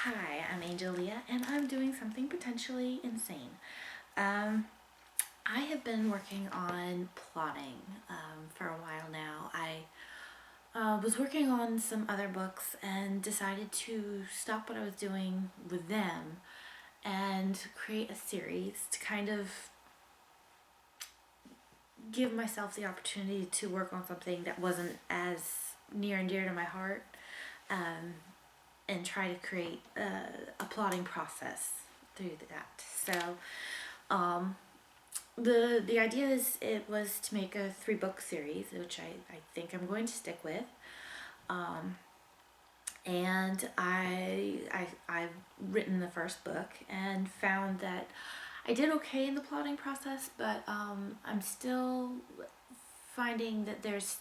Hi, I'm Angel Leya, and I'm doing something potentially insane. I have been working on plotting for a while now. I was working on some other books and decided to stop what I was doing with them and create a series to kind of give myself the opportunity to work on something that wasn't as near and dear to my heart. And try to create a plotting process through that. So the idea is it was to make a 3-book series, which I think I'm going to stick with. And I've written the first book and found that I did okay in the plotting process, but I'm still finding that there's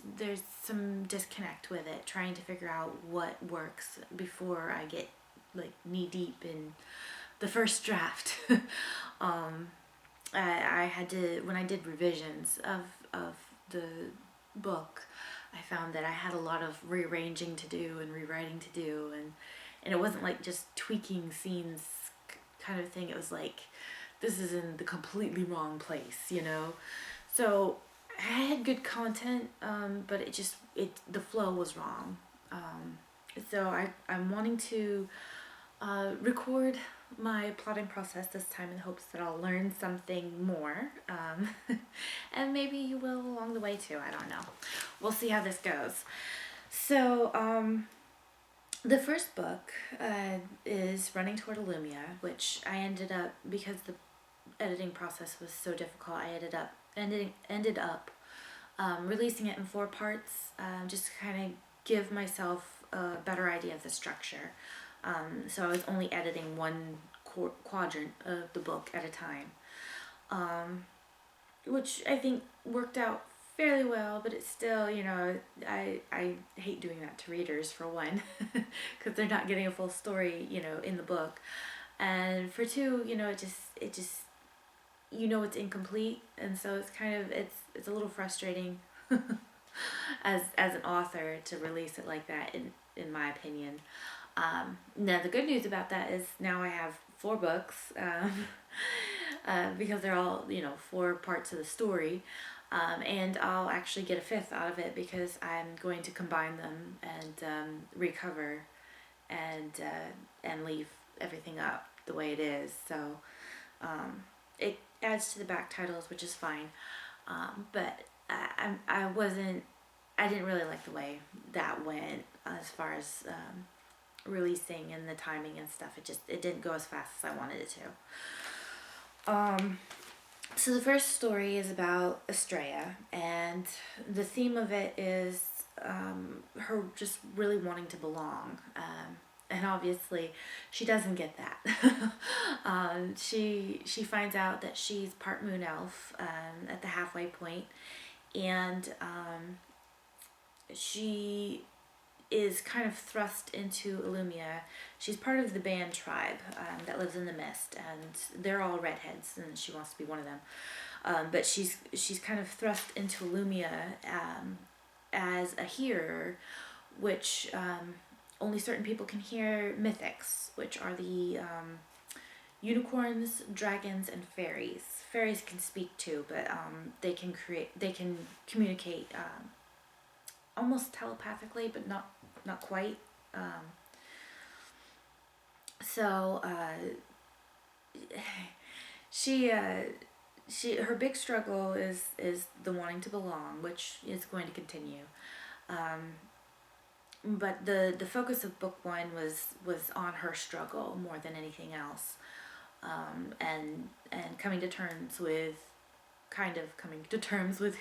some disconnect with it, trying to figure out what works before I get like knee deep in the first draft. I had to, when I did revisions of the book, I found that I had a lot of rearranging to do and rewriting to do, and it wasn't like just tweaking scenes kind of thing. It was like, this is in the completely wrong place, you know? So I had good content, but the flow was wrong. So I'm wanting to record my plotting process this time in hopes that I'll learn something more. And maybe you will along the way too, I don't know. We'll see how this goes. So the first book is Running Toward Illumia, which I ended up, because the editing process was so difficult, I ended up releasing it in 4 parts, just to kind of give myself a better idea of the structure. So I was only editing one quadrant of the book at a time, which I think worked out fairly well, but it's still, you know, I hate doing that to readers, for one, because they're not getting a full story, you know, in the book. And for 2, you know, it just you know it's incomplete, and so it's kind of it's a little frustrating as an author to release it like that, in my opinion. Now the good news about that is now I have 4 books, because they're all, you know, 4 parts of the story, and I'll actually get a 5th out of it because I'm going to combine them and recover and leave everything up the way it is. So it adds to the back titles, which is fine, but I didn't really like the way that went as far as releasing and the timing and stuff. It didn't go as fast as I wanted it to. So the first story is about Estrella, and the theme of it is her just really wanting to belong. And obviously she doesn't get that. She finds out that she's part moon elf at the halfway point, and she is kind of thrust into Illumia. She's part of the band tribe that lives in the mist, and they're all redheads, and she wants to be one of them. But she's kind of thrust into Illumia as a hearer, which only certain people can hear mythics, which are the unicorns, dragons, and fairies. Fairies can speak too, but they can communicate almost telepathically, but not quite. So her big struggle is the wanting to belong, which is going to continue. But the focus of book 1 was on her struggle more than anything else, and coming to terms with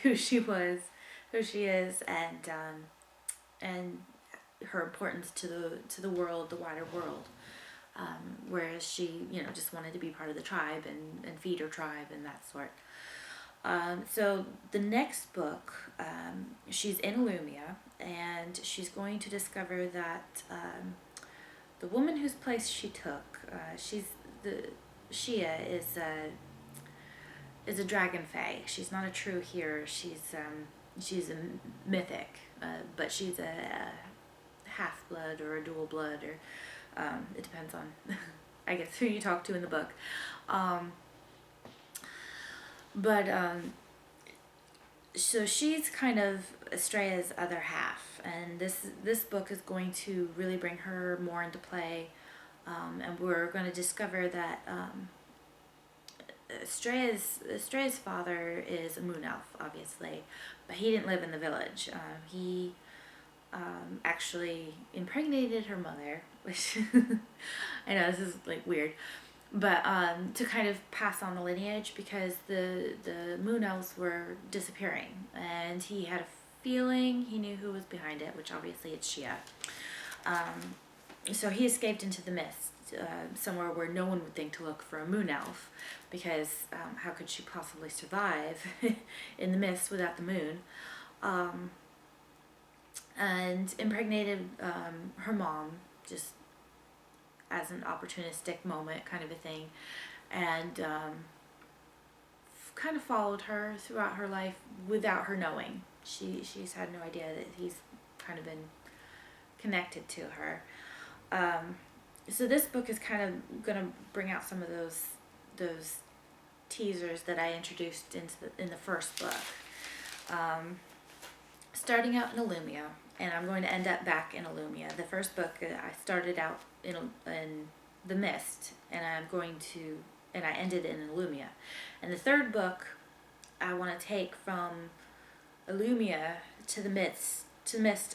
who she is, and her importance to the world, the wider world. Whereas she, you know, just wanted to be part of the tribe and feed her tribe and that sort. So the next book, she's in Illumia, and she's going to discover that the woman whose place she took, Shia is a dragon fae. She's not a true hearer. She's a mythic, but she's a half blood or a dual blood, or It depends on, I guess, who you talk to in the book. So she's kind of Estrella's other half, and this book is going to really bring her more into play, and we're going to discover that Estrella's father is a moon elf, obviously, but he didn't live in the village. He actually impregnated her mother, which I know this is like weird, but to kind of pass on the lineage, because the moon elves were disappearing, and he had a feeling he knew who was behind it, which obviously it's Shia. So he escaped into the mist, somewhere where no one would think to look for a moon elf, because how could she possibly survive in the mist without the moon? And impregnated her mom, just as an opportunistic moment kind of a thing, and kind of followed her throughout her life without her knowing. She's had no idea that he's kind of been connected to her. So this book is kind of going to bring out some of those teasers that I introduced in the first book. Starting out in Illumia, and I'm going to end up back in Illumia. The first book, I started out in the Mist, and I ended in Illumia. And the third book, I want to take from Illumia to the Mist,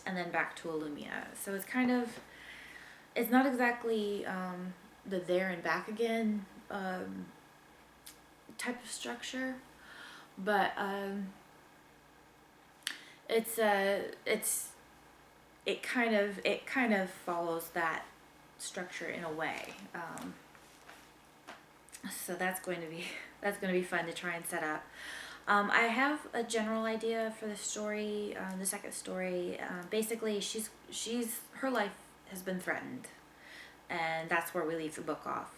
and then back to Illumia. So it's not exactly the there and back again type of structure, but it kind of follows that structure in a way. So that's going to be fun to try and set up. I have a general idea for the story, the second story. Basically, her life has been threatened, and that's where we leave the book off.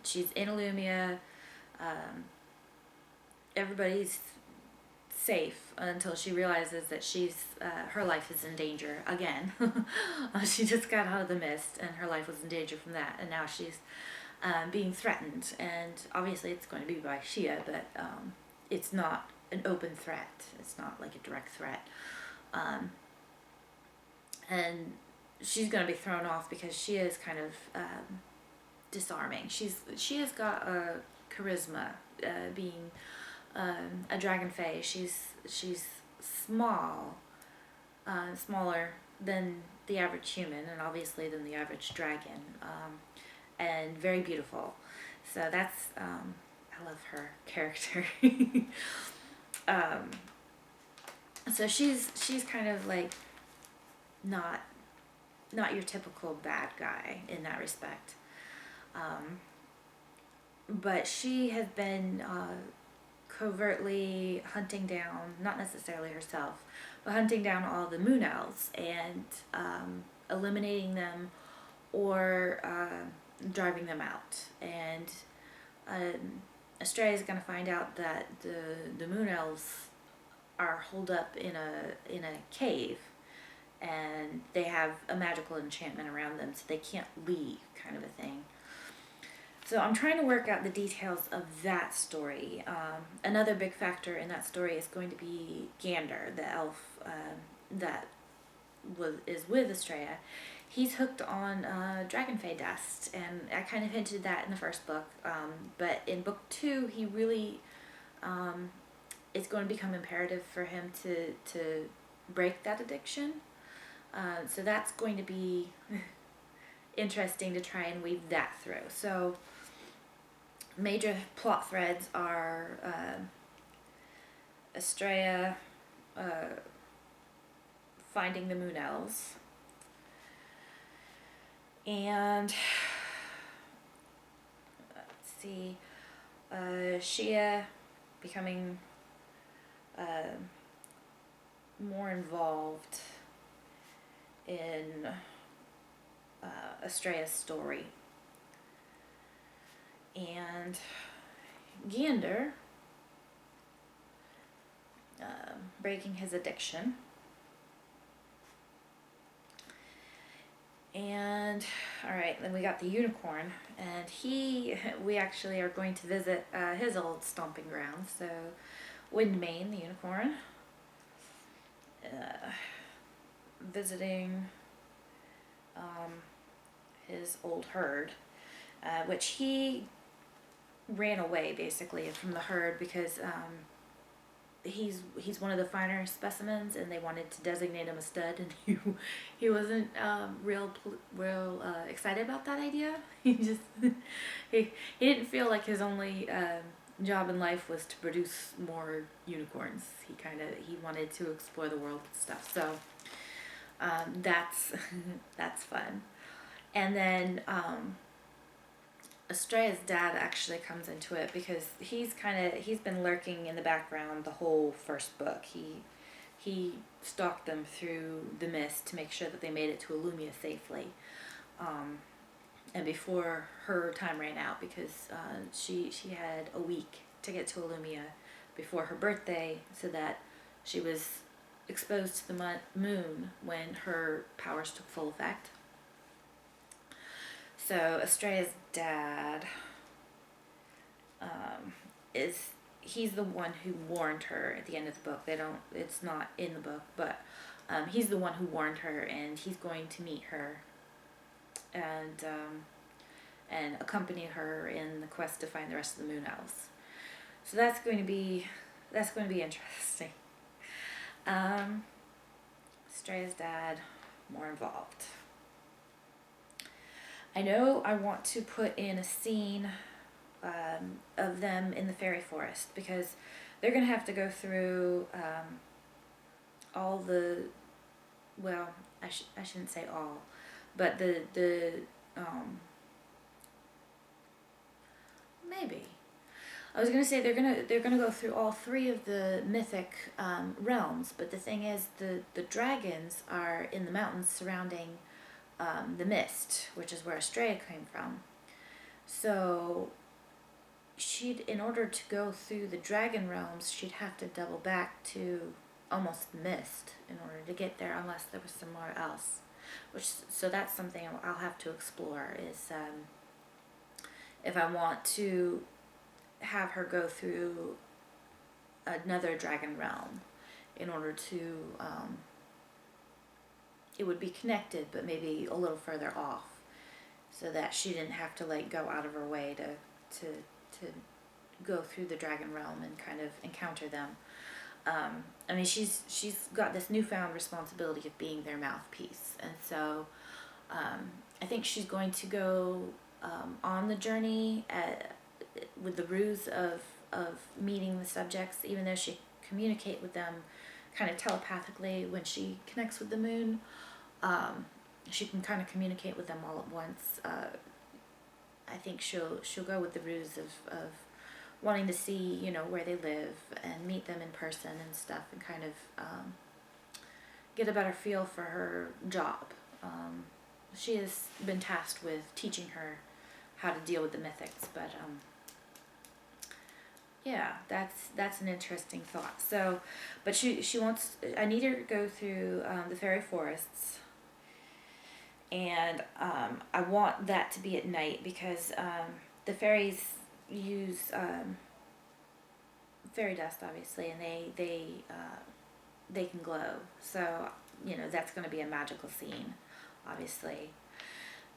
She's in Illumia. Everybody's safe until she realizes that her life is in danger again. She just got out of the mist, and her life was in danger from that, and now she's being threatened. And obviously, it's going to be by Shia, but it's not an open threat. It's not like a direct threat. And she's going to be thrown off because she is kind of disarming. She has got a charisma, being a dragon fae. She's small, smaller than the average human, and obviously than the average dragon, and very beautiful. So that's I love her character. So she's kind of like not your typical bad guy in that respect. But she has been covertly hunting down, not necessarily herself, but hunting down all the moon elves and eliminating them or driving them out. And Estrella is going to find out that the moon elves are holed up in a cave, and they have a magical enchantment around them, so they can't leave, kind of a thing. So I'm trying to work out the details of that story. Another big factor in that story is going to be Gander, the elf that is with Estrella. He's hooked on dragon fae dust, and I kind of hinted that in the first book. But in book 2, he really it's going to become imperative for him to break that addiction. So that's going to be interesting to try and weave that through. So major plot threads are Estrella finding the moon elves, and let's see, Shia becoming more involved in Estrella's story, and Gander breaking his addiction, And alright, then we got the unicorn, and we actually are going to visit his old stomping ground. So Windmane, the unicorn, visiting his old herd, which he ran away basically from the herd because he's one of the finer specimens, and they wanted to designate him a stud, and he wasn't real excited about that idea. He just he didn't feel like his only job in life was to produce more unicorns. He wanted to explore the world and stuff. So that's fun. And then Estrella's dad actually comes into it because he's been lurking in the background the whole first book. He stalked them through the mist to make sure that they made it to Illumia safely, and before her time ran out, because she had a week to get to Illumia before her birthday, so that she was exposed to the moon when her powers took full effect. So Estrella's dad he's the one who warned her at the end of the book. It's not in the book, but he's the one who warned her, and he's going to meet her and accompany her in the quest to find the rest of the moon elves. So that's going to be interesting. Estrella's dad, more involved. I know I want to put in a scene of them in the fairy forest, because they're going to have to go through all the, well, I shouldn't say all, but the maybe. I was gonna say they're gonna go through all three of the mythic realms, but the thing is, the dragons are in the mountains surrounding the mist, which is where Estrella came from. So in order to go through the dragon realms, she'd have to double back to almost the mist in order to get there, unless there was somewhere else. So that's something I'll have to explore, is if I want to have her go through another dragon realm in order to it would be connected, but maybe a little further off, so that she didn't have to like go out of her way to go through the dragon realm and kind of encounter them. I mean, she's got this newfound responsibility of being their mouthpiece, and so I think she's going to go on the journey with the ruse of meeting the subjects, even though she communicate with them kind of telepathically when she connects with the moon. She can kind of communicate with them all at once. I think she'll go with the ruse of wanting to see, where they live and meet them in person and stuff, and kind of get a better feel for her job. She has been tasked with teaching her how to deal with the mythics, but yeah, that's an interesting thought. So, but she wants, I need her to go through the fairy forests, and I want that to be at night, because the fairies use fairy dust, obviously, and they can glow. So that's going to be a magical scene, obviously,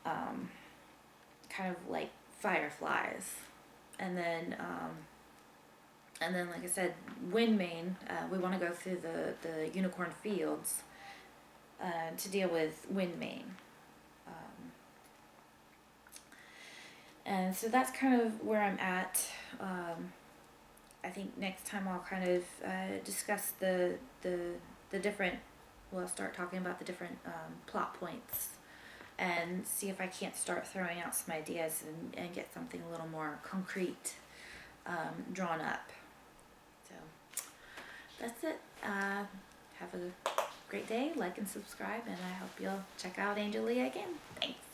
kind of like fireflies, and then like I said, Windmane, we want to go through the unicorn fields to deal with Windmane. And so that's kind of where I'm at. I think next time I'll kind of discuss the different, well, start talking about the different plot points, and see if I can't start throwing out some ideas and get something a little more concrete drawn up. So that's it. Have a great day, like and subscribe, and I hope you'll check out Angel Leya again. Thanks.